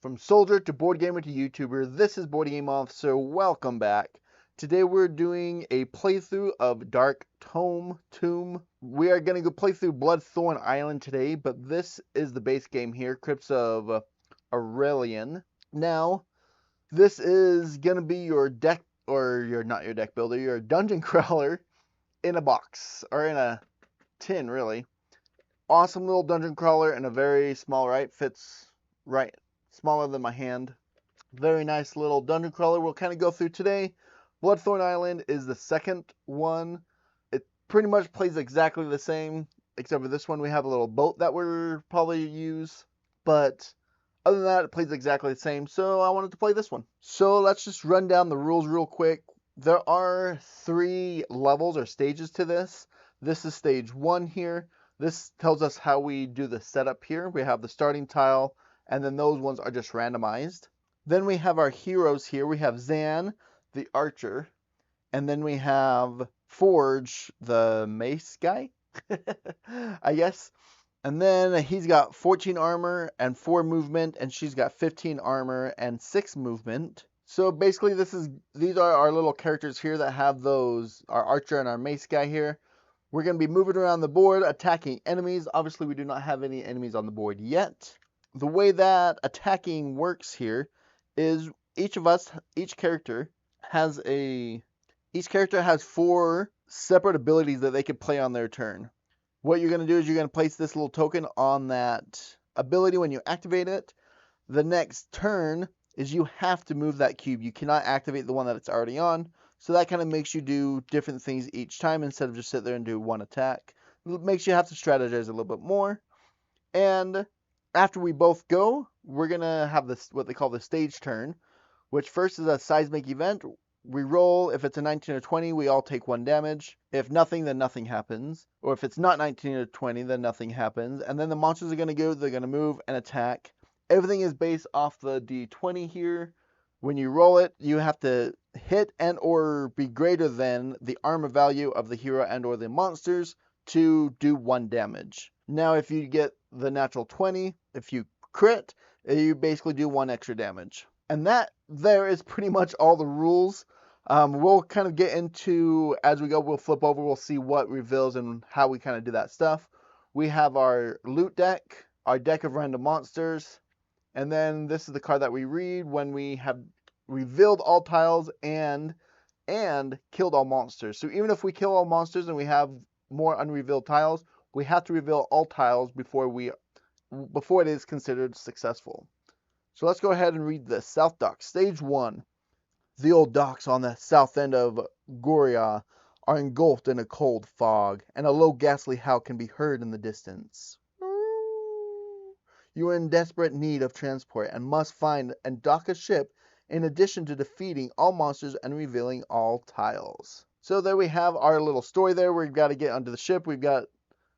From soldier to board gamer to YouTuber, this is Board Game Officer. Welcome back. Today we're doing a playthrough of Dark Tomb. We are going to go play through Bloodthorn Island today, but this is the base game here, Crypts of Aurelian. Now, this is going to be your deck, or not your deck builder, your dungeon crawler in a box, or in a tin, really. Awesome little dungeon crawler in a very small, right? Fits right, smaller than my hand. Very nice little dungeon crawler we'll kind of go through today. Bloodthorn Island is the second one. It pretty much plays exactly the same, except for this one we have a little boat that we're probably use. But other than that, it plays exactly the same, so I wanted to play this one. So let's just run down the rules real quick. There are 3 levels or stages to this. This is stage 1 here. This tells us how we do the setup here. We have the starting tile, and then those ones are just randomized. Then we have our heroes here. We have Zan, the archer, and then we have Forge, the mace guy, I guess. And then he's got 14 armor and 4 movement, and she's got 15 armor and 6 movement. So basically these are our little characters here that have those, our archer and our mace guy here. We're going to be moving around the board, attacking enemies. Obviously, we do not have any enemies on the board yet. The way that attacking works here is each character has 4 separate abilities that they can play on their turn. What you're going to do is you're going to place this little token on that ability when you activate it. The next turn is you have to move that cube. You cannot activate the one that it's already on. So that kind of makes you do different things each time instead of just sit there and do one attack. It makes you have to strategize a little bit more. And after we both go, we're going to have this what they call the stage turn, which first is a seismic event. We roll. If it's a 19 or 20, we all take 1 damage. If nothing, then nothing happens. Or if it's not 19 or 20, then nothing happens. And then the monsters are going to go, they're going to move and attack. Everything is based off the D20 here. When you roll it, you have to hit and or be greater than the armor value of the hero and or the monsters to do 1 damage. Now, if you get the natural 20, if you crit, you basically do 1 extra damage. And that there is pretty much all the rules. We'll kind of get into, as we go, we'll flip over, we'll see what reveals and how we kind of do that stuff. We have our loot deck, our deck of random monsters, and then this is the card that we read when we have revealed all tiles and killed all monsters. So even if we kill all monsters and we have more unrevealed tiles, we have to reveal all tiles before it is considered successful. So let's go ahead and read this. South Dock, Stage 1. The old docks on the south end of Goria are engulfed in a cold fog, and a low ghastly howl can be heard in the distance. You are in desperate need of transport and must find and dock a ship in addition to defeating all monsters and revealing all tiles. So there we have our little story there. We've got to get onto the ship. We've got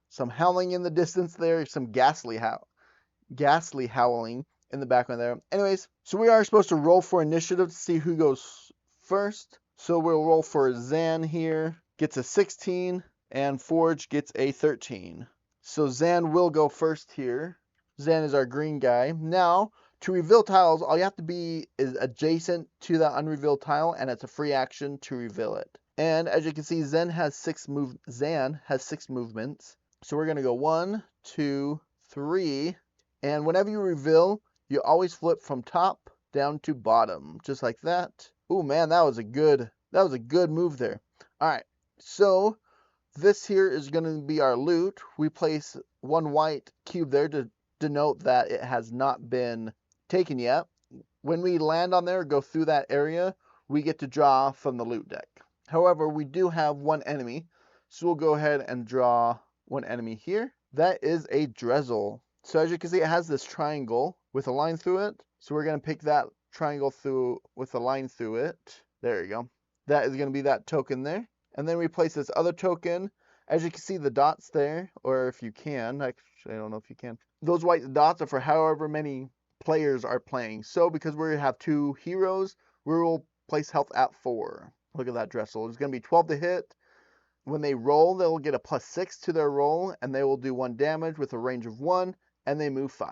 some howling in the distance there, some ghastly howling in the background there. Anyways, so we are supposed to roll for initiative to see who goes first. So we'll roll for Zan here. Gets a 16, and Forge gets a 13. So Zan will go first here. Zan is our green guy. Now, to reveal tiles, all you have to be is adjacent to that unrevealed tile, and it's a free action to reveal it. And as you can see, Zan has 6 movements. So we're going to go 1, 2, 3. And whenever you reveal, you always flip from top down to bottom, just like that. Oh man, that was a good move there. All right, so this here is going to be our loot. We place 1 white cube there to denote that it has not been taken yet. When we land on there or go through that area, we get to draw from the loot deck. However, we do have 1 enemy, so we'll go ahead and draw 1 enemy here. That is a Drezel. So as you can see, it has this triangle with a line through it. So we're going to pick that triangle through with a line through it. There you go. That is going to be that token there. And then we place this other token. As you can see, the dots there, or if you can, actually I don't know if you can. Those white dots are for however many players are playing. So because we have 2 heroes, we will place health at 4. Look at that Drezel. It's going to be 12 to hit. When they roll, they'll get a +6 to their roll, and they will do 1 damage with a range of 1, and they move 5.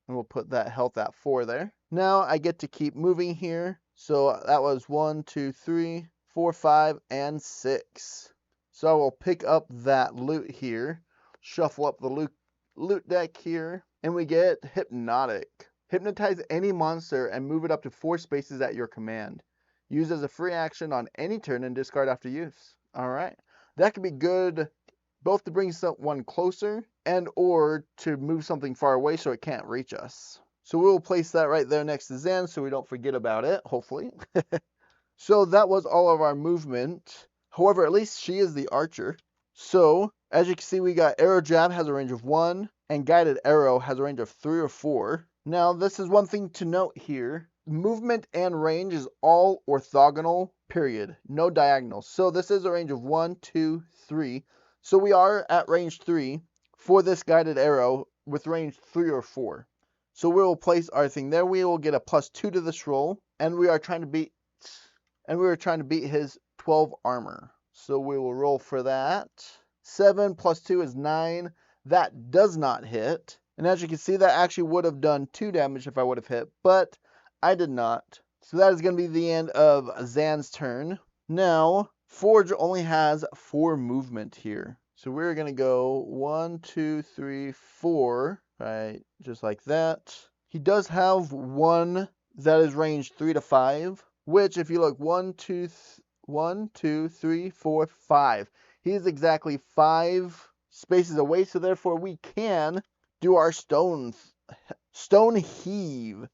And we'll put that health at 4 there. Now I get to keep moving here. So that was 1, 2, 3, 4, 5, and 6. So I will pick up that loot here, shuffle up the loot deck here, and we get Hypnotic. Hypnotize any monster and move it up to 4 spaces at your command. Use as a free action on any turn and discard after use. Alright. That could be good both to bring someone closer and or to move something far away so it can't reach us. So we'll place that right there next to Zan so we don't forget about it, hopefully. So that was all of our movement. However, at least she is the archer. So, as you can see, we got Arrow Jab has a range of 1, and Guided Arrow has a range of 3 or 4. Now, this is one thing to note here. Movement and range is all orthogonal, period. No diagonals. So this is a range of 1, 2, 3. So we are at range 3 for this Guided Arrow with range 3 or 4. So we will place our thing there. We will get a +2 to this roll, and we are trying to beat his 12 armor. So we will roll for that. 7 + 2 is 9. That does not hit. And as you can see, that actually would have done 2 damage if I would have hit, but I did not. So that is going to be the end of Zan's turn. Now, Forge only has 4 movement here. So we're going to go 1, 2, 3, 4, right, just like that. He does have one that is range 3 to 5, which if you look 1, 2, 3, 4, 5. He is exactly 5 spaces away, so therefore we can do our stone heave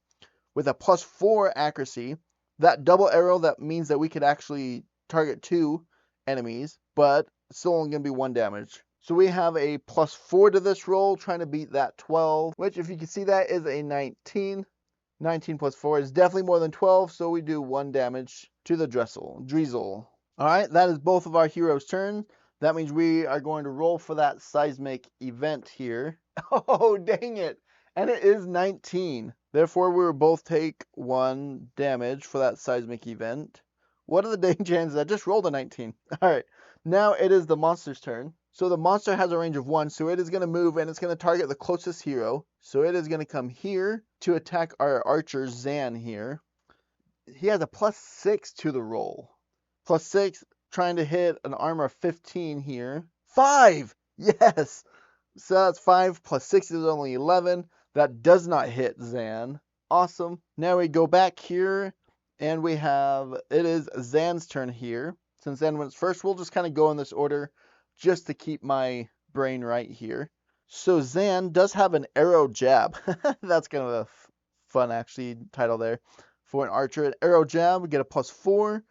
with a +4 accuracy. That double arrow, that means that we could actually target 2 enemies, but it's still only going to be 1 damage. So we have a +4 to this roll, trying to beat that 12, which if you can see that is a 19. 19 + 4 is definitely more than 12, so we do 1 damage to the Drizzle. Alright, that is both of our heroes' turns. That means we are going to roll for that seismic event here. Oh, dang it! And it is 19. Therefore, we will both take 1 damage for that seismic event. What are the dang chances? I just rolled a 19. Alright, now it is the monster's turn. So the monster has a range of 1, so it is going to move and it's going to target the closest hero. So it is going to come here to attack our archer, Zan, here. He has a +6 to the roll. +6, trying to hit an armor of 15 here. 5! Yes! So that's 5 + 6 is only 11. That does not hit Zan. Awesome. Now we go back here, and we have, it is Zan's turn here. Since Zan went first, we'll just kind of go in this order just to keep my brain right here. So Zan does have an Arrow Jab. That's kind of a fun, actually, title there for an archer. An Arrow Jab, we get a +4,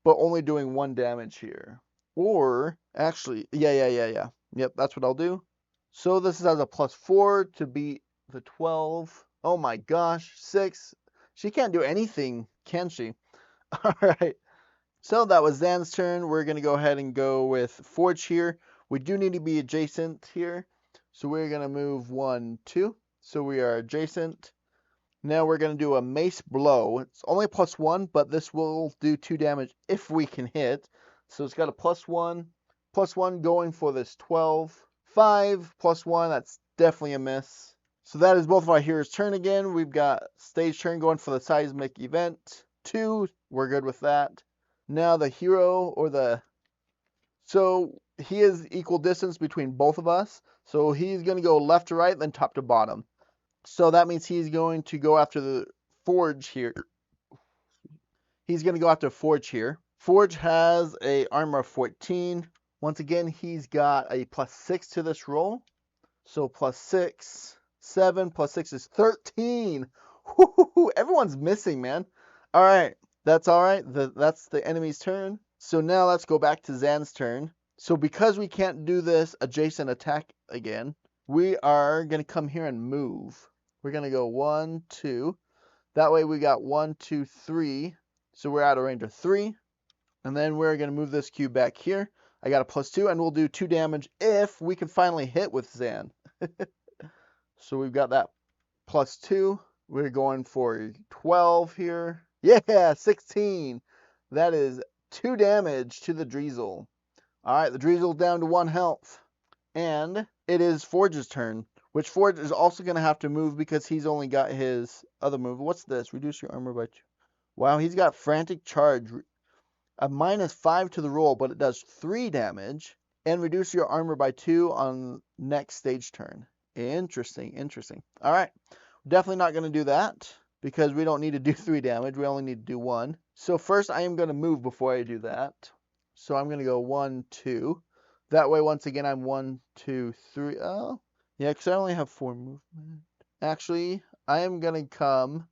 but only doing 1 damage here. Or, actually, yeah. Yep, that's what I'll do. So this has a +4 to beat the 12. Oh my gosh, 6. She can't do anything, can she? All right. So that was Zan's turn. We're going to go ahead and go with Forge here. We do need to be adjacent here. So we're going to move 1, 2. So we are adjacent. Now we're going to do a Mace Blow. It's only a +1, but this will do 2 damage if we can hit. So it's got a +1 going for this 12. 5 +1, that's definitely a miss. So that is both of our heroes' turn again. We've got stage turn going for the seismic event. 2, we're good with that. Now the hero or the... So he is equal distance between both of us. So he's going to go left to right, then top to bottom. So that means he's going to go after the Forge here. He's going to go after Forge here. Forge has a armor of 14. Once again, he's got a +6 to this roll. So +6, 7 + 6 is 13. Woo-hoo-hoo, everyone's missing, man. All right. That's all right. That's the enemy's turn. So now let's go back to Zan's turn. So because we can't do this adjacent attack again, we are going to come here and move. We're going to go 1, 2. That way we got 1, 2, 3. So we're out of range of 3. And then we're going to move this cube back here. I got a +2, and we'll do 2 damage if we can finally hit with Zan. So we've got that +2. We're going for 12 here. Yeah, 16. That is 2 damage to the Drizzle. All right, the Drizzle down to 1 health. And it is Forge's turn. which Forge is also going to have to move because he's only got his other move. What's this? Reduce your armor by 2. Wow, he's got Frantic Charge. A -5 to the roll, but it does 3 damage. And reduce your armor by 2 on next stage turn. Interesting, interesting. All right. Definitely not going to do that because we don't need to do 3 damage. We only need to do 1. So first I am going to move before I do that. So I'm going to go 1, 2. That way, once again, I'm 1, 2, 3. Oh, yeah, because I only have 4 movement. Actually, I am going to come.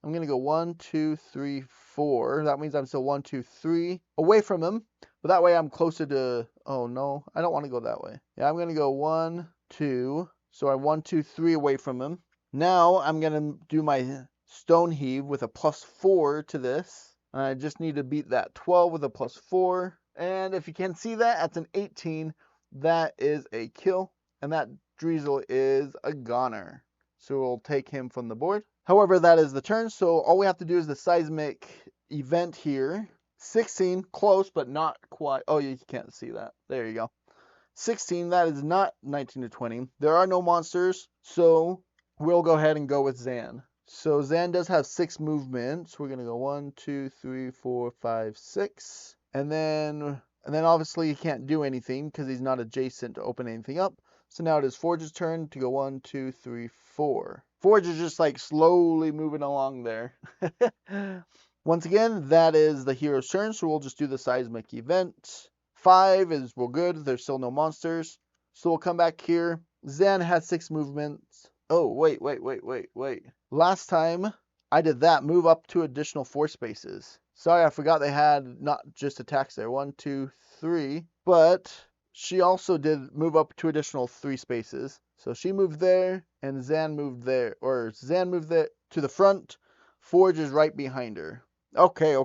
I'm going to go 1, 2, 3, 4. That means I'm still 1, 2, 3 away from him. But that way I'm closer to. Oh, no. I don't want to go that way. Yeah, I'm going to go 1, 2. So I'm 1, 2, 3 away from him. Now I'm going to do my Stone Heave with a +4 to this. And I just need to beat that 12 with a +4. And if you can see that, that's an 18. That is a kill. And that Driesel is a goner. So we'll take him from the board. However, that is the turn. So all we have to do is the seismic event here. 16, close, but not quite. Oh, you can't see that. There you go. 16, that is not 19 to 20. There are no monsters. So we'll go ahead and go with Zan. So Zan does have 6 movements. We're going to go 1, 2, 3, 4, 5, 6. And then obviously he can't do anything because he's not adjacent to open anything up. So now it is Forge's turn to go 1, 2, 3, 4. Forge is just like slowly moving along there. Once again, that is the hero's turn. So we'll just do the seismic event. 5 is we're good. There's still no monsters. So we'll come back here. Zan has 6 movements. Oh, wait. Last time I did that, move up 2 additional 4 spaces. Sorry, I forgot they had not just attacks there. 1, 2, 3. But she also did move up 2 additional 3 spaces. So she moved there, and Zan moved there. Or Zan moved there to the front. Forge is right behind her. Okay.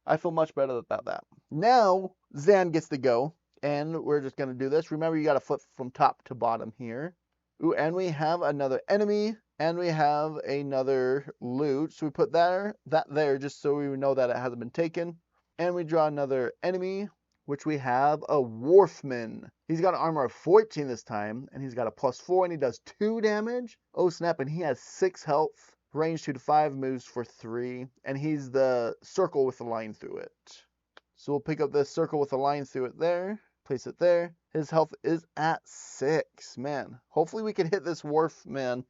I feel much better about that. Now, Zan gets to go. And we're just going to do this. Remember, you got to flip from top to bottom here. Ooh, and we have another enemy. And we have another loot. So we put that there just so we know that it hasn't been taken. And we draw another enemy, which we have a Wharfman. He's got an armor of 14 this time. And he's got a +4 and he does 2 damage. Oh snap, and he has 6 health. Range 2 to 5, moves for 3. And he's the circle with the line through it. So we'll pick up this circle with a line through it there. Place it there. His health is at 6. Man, hopefully we can hit this Wharfman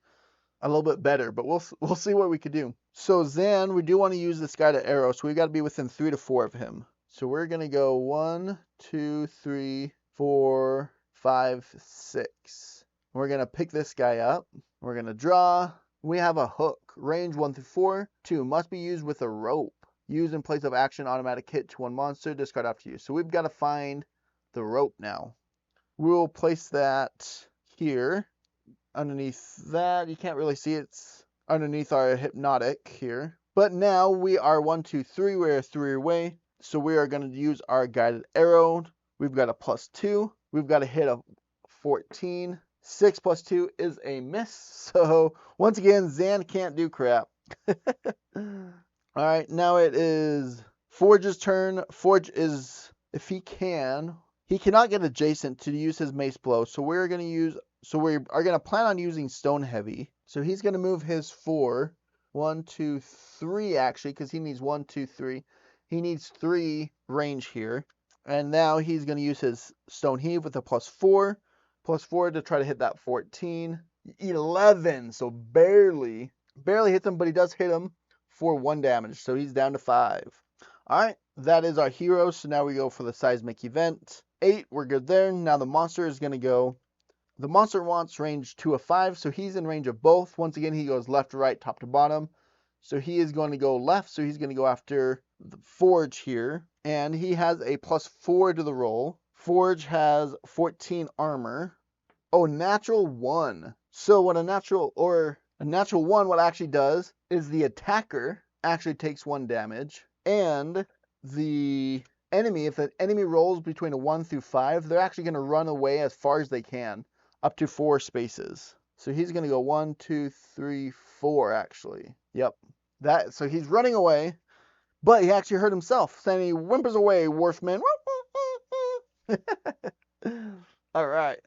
a little bit better, but we'll see what we could do. So Zan, we do want to use this guy to arrow, so we got to be within 3 to 4 of him. So we're going to go 1, 2, 3, 4, 5, 6. We're going to pick this guy up. We're going to draw. We have a hook. Range 1 through 4. 2. Must be used with a rope. Use in place of action, automatic hit to one monster. Discard after use. So we've got to find the rope now. We'll place that here. Underneath that, you can't really see it's underneath our hypnotic here. But now we are 1, 2, 3. We're 3 away. So we are going to use our guided arrow. We've got a +2. We've got a hit of 14. 6 + 2 is a miss. So once again, Zan can't do crap. All right, now it is Forge's turn. Forge is, if he cannot get adjacent to use his mace blow. So we are going to plan on using Stone Heavy. So he's going to move his 4. 1, 2, 3 actually, because he needs 1, 2, 3. He needs 3 range here. And now he's going to use his Stone Heave with a +4. +4 to try to hit that 14. 11, so barely hits him, but he does hit him for 1 damage. So he's down to 5. All right, that is our hero. So now we go for the seismic event. 8, we're good there. Now the monster is going to go. The monster wants range 2 of 5, so he's in range of both. Once again, he goes left to right, top to bottom. So he is going to go left, so he's going to go after the Forge here. And he has a +4 to the roll. Forge has 14 armor. Oh, natural 1. So what a natural 1 what actually does is the attacker actually takes 1 damage. And the enemy, if the enemy rolls between a 1 through 5, they're actually going to run away as far as they can, up to 4 spaces. So he's going to go 1, 2, 3, 4 actually. Yep. So he's running away, but he actually hurt himself. So he whimpers away, Wharfman. All right.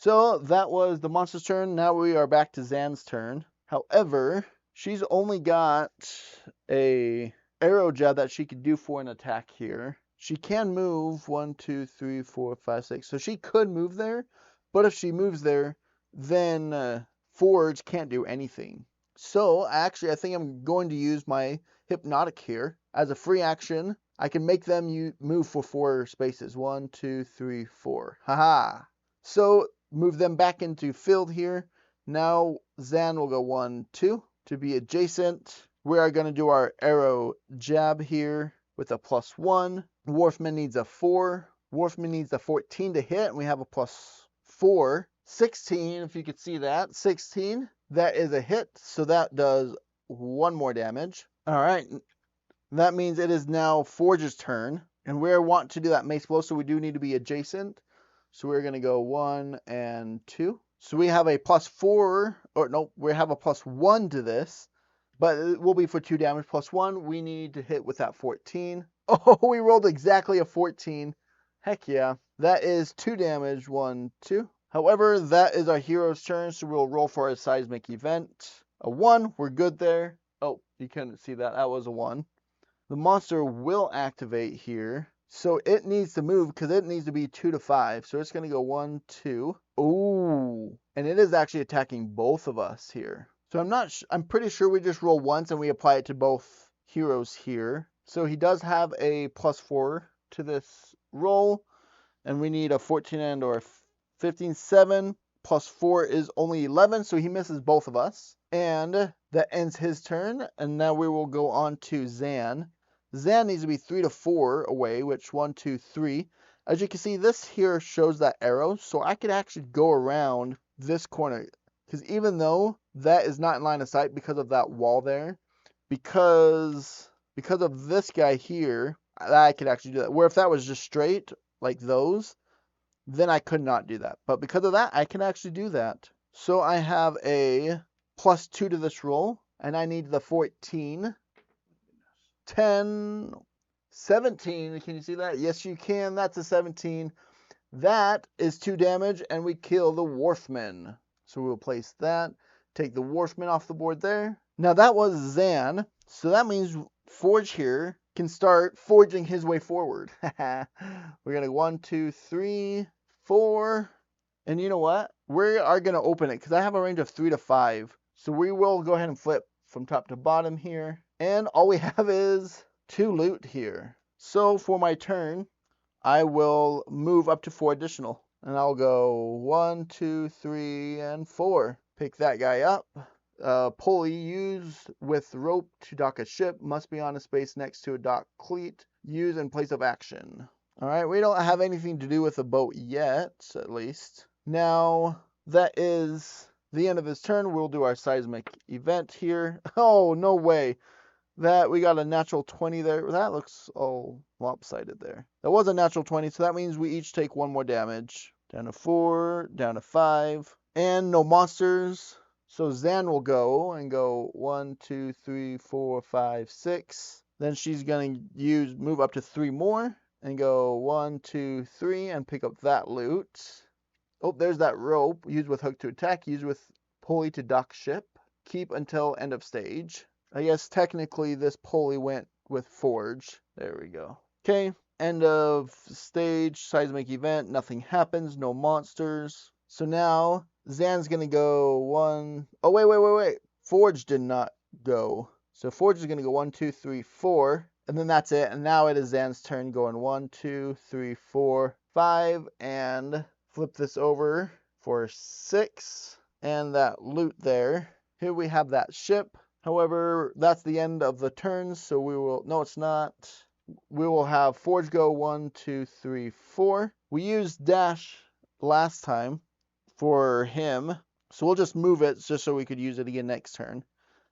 So that was the monster's turn. Now we are back to Zan's turn. However, she's only got a arrow jab that she could do for an attack here. She can move 1, 2, 3, 4, 5, 6. So she could move there, but if she moves there, then Forge can't do anything. So actually, I think I'm going to use my Hypnotic here as a free action. I can make them move for 4 spaces. 1, 2, 3, 4. Haha. So move them back into field here. Now Zan will go 1, 2 to be adjacent. We are going to do our arrow jab here with a +1. Wolfman needs a 4. Wolfman needs a 14 to hit, and we have a +4. 16, if you could see that. 16. That is a hit, so that does 1 more damage. All right. That means it is now Forge's turn, and we want to do that mace blow, so we do need to be adjacent. So we're going to go 1 and 2. So we have a +4, or no, we have a +1 to this, but it will be for 2 damage. +1, we need to hit with that 14. Oh, we rolled exactly a 14. Heck yeah. That is 2 damage, 1, 2. However, that is our hero's turn, so we'll roll for a seismic event. A 1, we're good there. Oh, you couldn't see that. That was a 1. The monster will activate here. So it needs to move because it needs to be 2 to 5. So it's going to go 1, 2. Ooh. And it is actually attacking both of us here. So I'm pretty sure we just roll once and we apply it to both heroes here. So he does have a +4 to this roll. And we need a 14 and or 15, 7. +4 is only 11. So he misses both of us. And that ends his turn. And now we will go on to Zan. Zan needs to be 3 to 4 away, which 1, 2, 3. As you can see, this here shows that arrow, so I could actually go around this corner. Because even though that is not in line of sight because of that wall there, because of this guy here, I could actually do that. Where if that was just straight, like those, then I could not do that. But because of that, I can actually do that. So I have a +2 to this roll, and I need the 14. 10, 17. Can you see that? Yes, you can. That's a 17. That is 2 damage, and we kill the Wharfman. So we'll place that. Take the Wharfman off the board there. Now that was Zan. So that means Forge here can start forging his way forward. We're going to 1, 2, 3, 4. And you know what? We are going to open it because I have a range of 3 to 5. So we will go ahead and flip from top to bottom here. And all we have is 2 loot here. So for my turn, I will move up to 4 additional. And I'll go 1, 2, 3, and 4. Pick that guy up. Pulley used with rope to dock a ship must be on a space next to a dock cleat. Use in place of action. Alright, we don't have anything to do with the boat yet, at least. Now, that is the end of his turn. We'll do our seismic event here. Oh, no way. That we got a natural 20 there. That looks all lopsided there. That was a natural 20, so that means we each take 1 more damage. Down to 4, down to 5, and no monsters. So Zan will go and go 1, 2, 3, 4, 5, 6. Then she's gonna move up to 3 more and go 1, 2, 3 and pick up that loot. Oh, there's that rope. Use with hook to attack. Use with pulley to dock ship. Keep until end of stage. I guess technically this pulley went with Forge. There we go. Okay, end of stage, seismic event, nothing happens, no monsters. So now Zan's gonna go 1. Oh, wait. Forge did not go. So Forge is gonna go 1, 2, 3, 4. And then that's it. And now it is Zan's turn going 1, 2, 3, 4, 5. And flip this over for 6. And that loot there. Here we have that ship. However, that's the end of the turns, so we will, no it's not. We will have Forge go 1, 2, 3, 4. We used dash last time for him, so we'll just move it just so we could use it again next turn.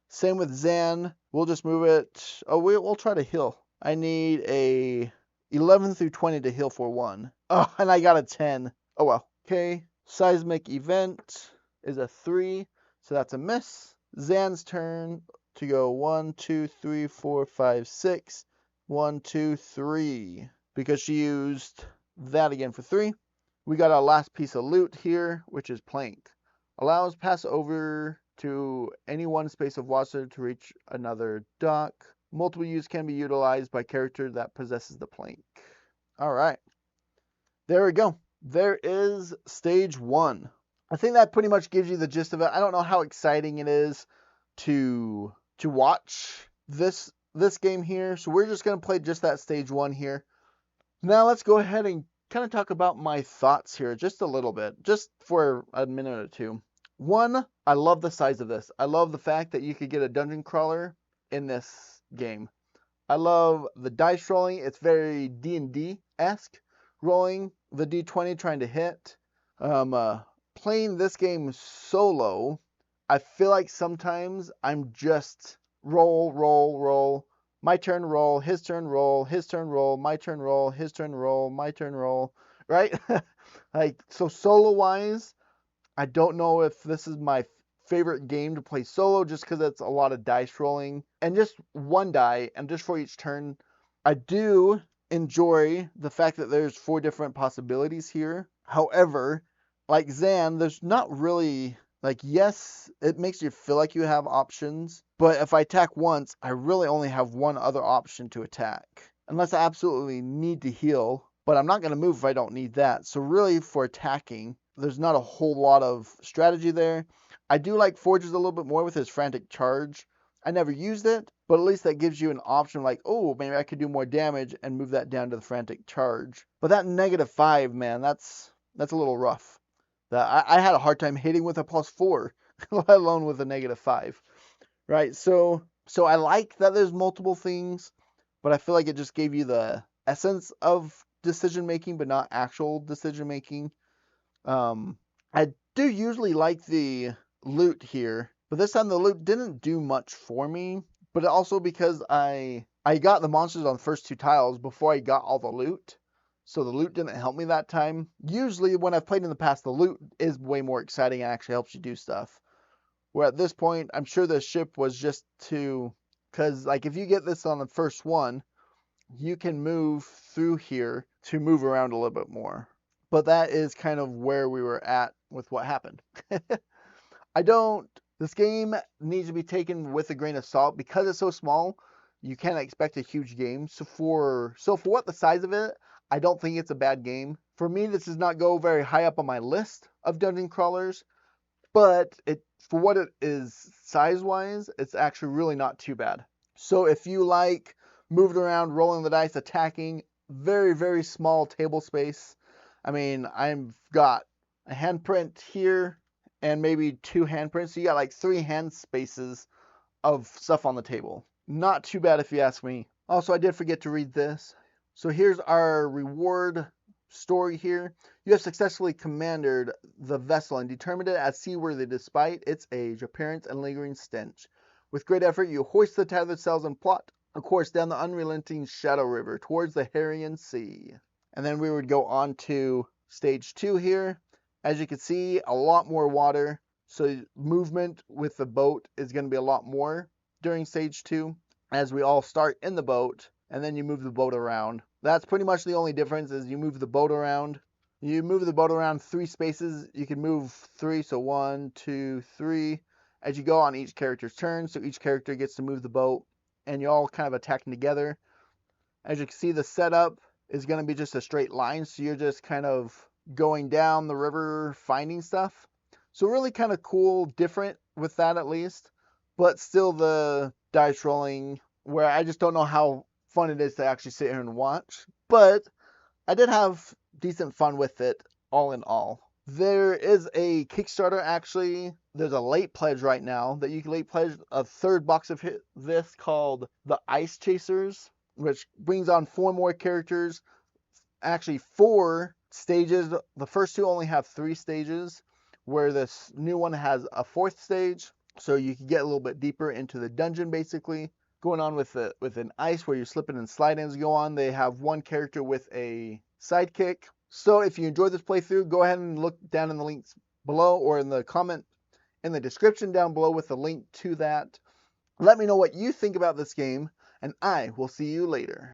Same with Zan, we'll just move it. Oh, we'll try to heal. I need a 11 through 20 to heal for 1. Oh, and I got a 10. Oh well. Okay, seismic event is a 3, so that's a miss. Zan's turn to go 1, 2, 3, 4, 5, 6. 1, 2, 3. Because she used that again for 3. We got our last piece of loot here, which is plank. Allows pass over to any one space of water to reach another dock. Multiple use can be utilized by character that possesses the plank. All right. There we go. There is stage 1. I think that pretty much gives you the gist of it. I don't know how exciting it is to watch this game here. So we're just going to play just that stage 1 here. Now let's go ahead and kind of talk about my thoughts here just a little bit, just for a minute or two. One, I love the size of this. I love the fact that you could get a dungeon crawler in this game. I love the dice rolling. It's very D&D-esque. Rolling the D20, trying to hit. Playing this game solo, I feel like sometimes I'm just roll. My turn, roll. His turn, roll. His turn, roll. My turn, roll. His turn, roll. My turn, roll. Right? Like, so solo-wise, I don't know if this is my favorite game to play solo just because it's a lot of dice rolling and just one die and just for each turn. I do enjoy the fact that there's 4 different possibilities here. However, like Zan, there's not really, like, yes, it makes you feel like you have options, but if I attack once, I really only have one other option to attack. Unless I absolutely need to heal, but I'm not going to move if I don't need that. So really for attacking, there's not a whole lot of strategy there. I do like Forges a little bit more with his frantic charge. I never used it, but at least that gives you an option like, oh, maybe I could do more damage and move that down to the frantic charge. But that -5, man, that's a little rough. I had a hard time hitting with a +4, let alone with a -5. Right? So I like that there's multiple things, but I feel like it just gave you the essence of decision making, but not actual decision making. I do usually like the loot here, but this time the loot didn't do much for me, but also because I got the monsters on the first 2 tiles before I got all the loot, so the loot didn't help me that time. Usually when I've played in the past, the loot is way more exciting and actually helps you do stuff. Where at this point, I'm sure the ship was just because like if you get this on the first one, you can move through here to move around a little bit more. But that is kind of where we were at with what happened. This game needs to be taken with a grain of salt because it's so small. You can't expect a huge game. So for what the size of it, I don't think it's a bad game. For me, this does not go very high up on my list of dungeon crawlers, but for what it is size-wise, it's actually really not too bad. So if you like moving around, rolling the dice, attacking, very, very small table space. I mean, I've got a handprint here and maybe 2 handprints. So you got like 3 hand spaces of stuff on the table. Not too bad if you ask me. Also, I did forget to read this. So here's our reward story here. You have successfully commanded the vessel and determined it as seaworthy despite its age, appearance, and lingering stench. With great effort, you hoist the tethered sails and plot a course down the unrelenting Shadow River towards the Harian Sea. And then we would go on to stage 2 here. As you can see, a lot more water. So movement with the boat is going to be a lot more during stage 2. As we all start in the boat, and then you move the boat around. That's pretty much the only difference is you move the boat around. You move the boat around 3 spaces. You can move 3, so 1, 2, 3. As you go on each character's turn, so each character gets to move the boat, and you're all kind of attacking together. As you can see, the setup is going to be just a straight line, so you're just kind of going down the river finding stuff. So really kind of cool, different with that at least, but still the dice rolling where I just don't know how fun it is to actually sit here and watch. But I did have decent fun with it all in all. There is a Kickstarter actually. There's a late pledge right now that you can late pledge a 3rd box of this called The Ice Chasers, which brings on 4 more characters. Actually 4 stages. The first 2 only have 3 stages, where this new one has a 4th stage. So you can get a little bit deeper into the dungeon basically. Going on with an ice where you're slipping and sliding as you go on. They have 1 character with a sidekick. So if you enjoyed this playthrough, go ahead and look down in the links below or in the comment in the description down below with the link to that. Let me know what you think about this game, and I will see you later.